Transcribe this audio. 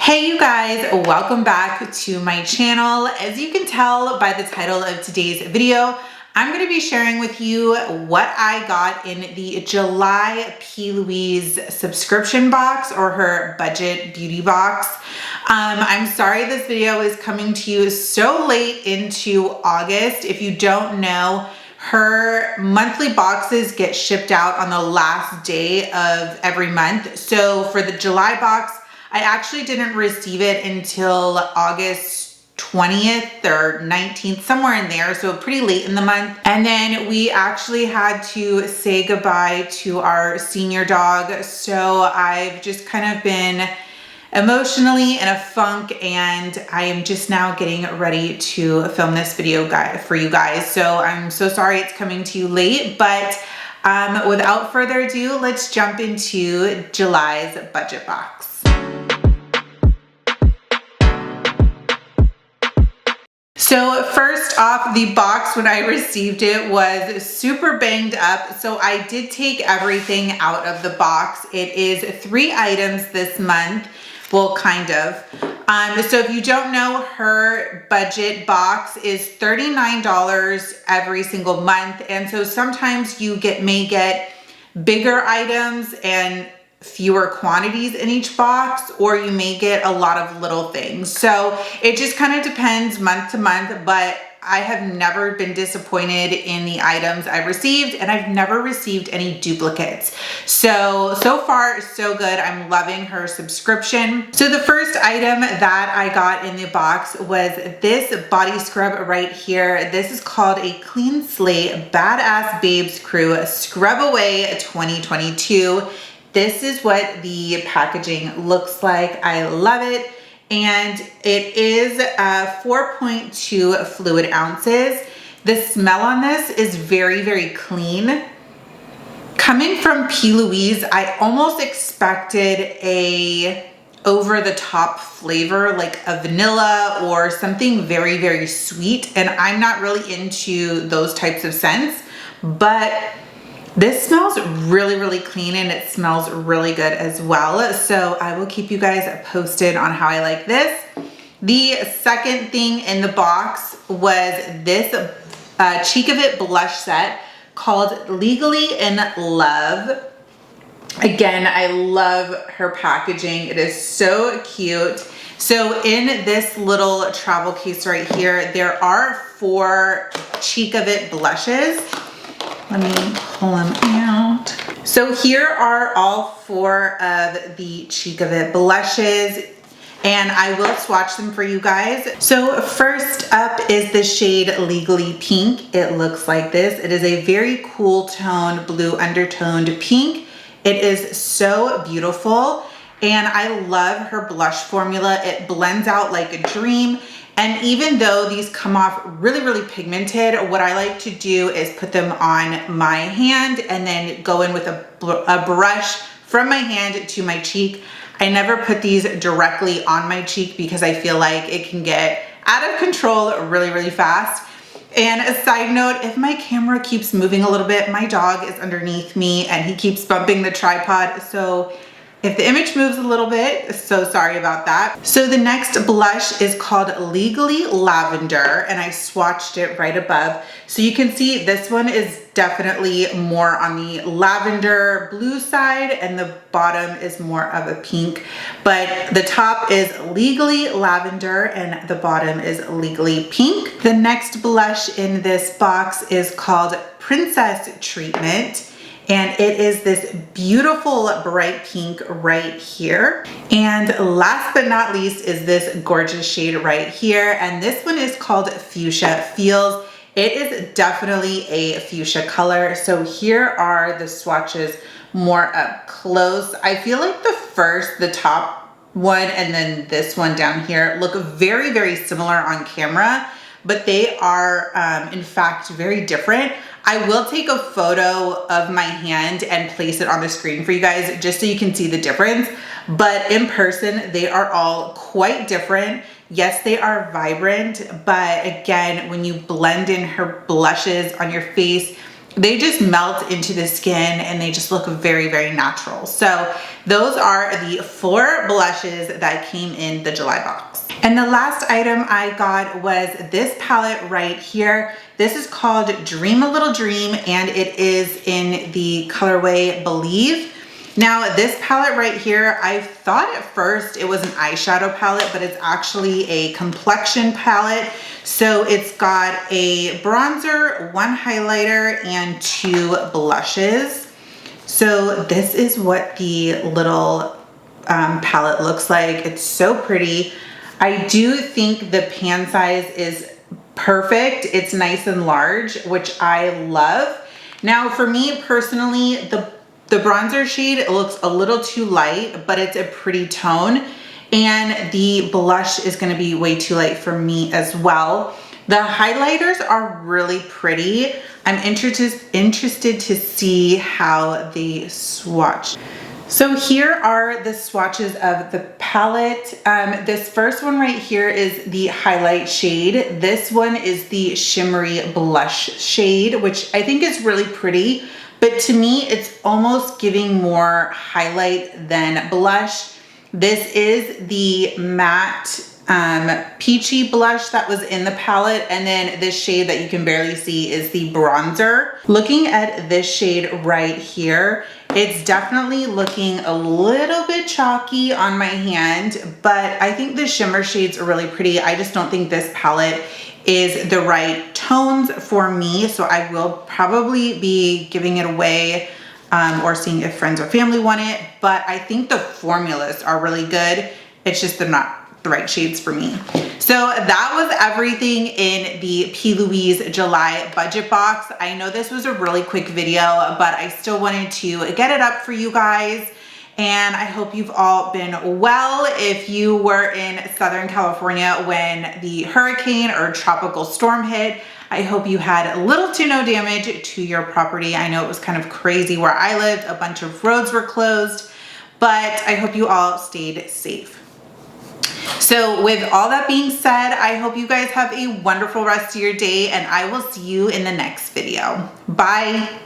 Hey you guys, welcome back to my channel. As you can tell by the title of today's video, I'm going to be sharing with you what I got in the July P.Louise subscription box, or her budget beauty box. I'm sorry this video is coming to you so late into August. If you don't know, her monthly boxes get shipped out on the last day of every month. So for the July box, I actually didn't receive it until August 20th or 19th, somewhere in there, so pretty late in the month. And then we actually had to say goodbye to our senior dog. So I've just kind of been emotionally in a funk, and I am just now getting ready to film this video for you guys. So I'm so sorry it's coming to you late, but without further ado, let's jump into July's budget box. So first off, the box when I received it was super banged up. So I did take everything out of the box. It is 3 items this month. Well, kind of. So if you don't know, her budget box is $39 every single month. And so sometimes you may get bigger items and fewer quantities in each box, or you may get a lot of little things. So it just kind of depends month to month, but I have never been disappointed in the items I've received, and I've never received any duplicates. So far so good. I'm loving her subscription. So the first item that I got in the box was this body scrub right here. This is called a Clean Slate Badass Babes Crew Scrub Away 2022. This is what the packaging looks like. I love it. And it is 4.2 fluid ounces. The smell on this is very, very clean. Coming from P.Louise, I almost expected a over-the-top flavor, like a vanilla or something very, very sweet. And I'm not really into those types of scents, but this smells really, really clean, and it smells really good as well. So I will keep you guys posted on how I like this. The second thing in the box was this Cheek of It blush set called Legally in Love. Again, I love her packaging. It is so cute. So in this little travel case right here, there are 4 Cheek of It blushes. Let me pull them out. So here are all 4 of the Cheek of It blushes, and I will swatch them for you guys. So first up is the shade Legally Pink. It looks like this. It is a very cool tone, blue undertoned pink. It is so beautiful, and I love her blush formula. It blends out like a dream. And even though these come off really, really pigmented, what I like to do is put them on my hand and then go in with a brush from my hand to my cheek. I never put these directly on my cheek because I feel like it can get out of control really, really fast. And a side note, if my camera keeps moving a little bit, my dog is underneath me and he keeps bumping the tripod. So if the image moves a little bit, so sorry about that. So the next blush is called Legally Lavender, and I swatched it right above. So you can see this one is definitely more on the lavender blue side, and the bottom is more of a pink. But the top is Legally Lavender and the bottom is Legally Pink. The next blush in this box is called Princess Treatment. And it is this beautiful bright pink right here. And last but not least is this gorgeous shade right here. And this one is called Fuchsia Feels. It is definitely a fuchsia color. So here are the swatches more up close. I feel like the top one and then this one down here look very, very similar on camera, but they are in fact very different. I will take a photo of my hand and place it on the screen for you guys just so you can see the difference. But in person, they are all quite different. Yes, they are vibrant, but again, when you blend in her blushes on your face, they just melt into the skin and they just look very, very natural. So those are the 4 blushes that came in the July box. And the last item I got was this palette right here. This is called Dream a Little Dream, and it is in the colorway Believe. Now this palette right here, I thought at first it was an eyeshadow palette, but it's actually a complexion palette. So it's got a bronzer, 1 highlighter, and 2 blushes. So this is what the little palette looks like. It's so pretty. I do think the pan size is perfect. It's nice and large, which I love. Now for me personally, the bronzer shade looks a little too light, but it's a pretty tone. And the blush is gonna be way too light for me as well. The highlighters are really pretty. I'm interested to see how they swatch. So here are the swatches of the palette. This first one right here is the highlight shade. This one is the shimmery blush shade, which I think is really pretty. But to me, it's almost giving more highlight than blush. This is the matte peachy blush that was in the palette, and then this shade that you can barely see is the bronzer. Looking at this shade right here, it's definitely looking a little bit chalky on my hand, but I think the shimmer shades are really pretty. I just don't think this palette is the right tones for me, so I will probably be giving it away or seeing if friends or family want it. But I think the formulas are really good. It's just they're not the right shades for me. So that was everything in the P.Louise July budget box. I know this was a really quick video, but I still wanted to get it up for you guys. And I hope you've all been well. If you were in Southern California when the hurricane or tropical storm hit, I hope you had little to no damage to your property. I know it was kind of crazy where I lived. A bunch of roads were closed, but I hope you all stayed safe. So with all that being said, I hope you guys have a wonderful rest of your day, and I will see you in the next video. Bye.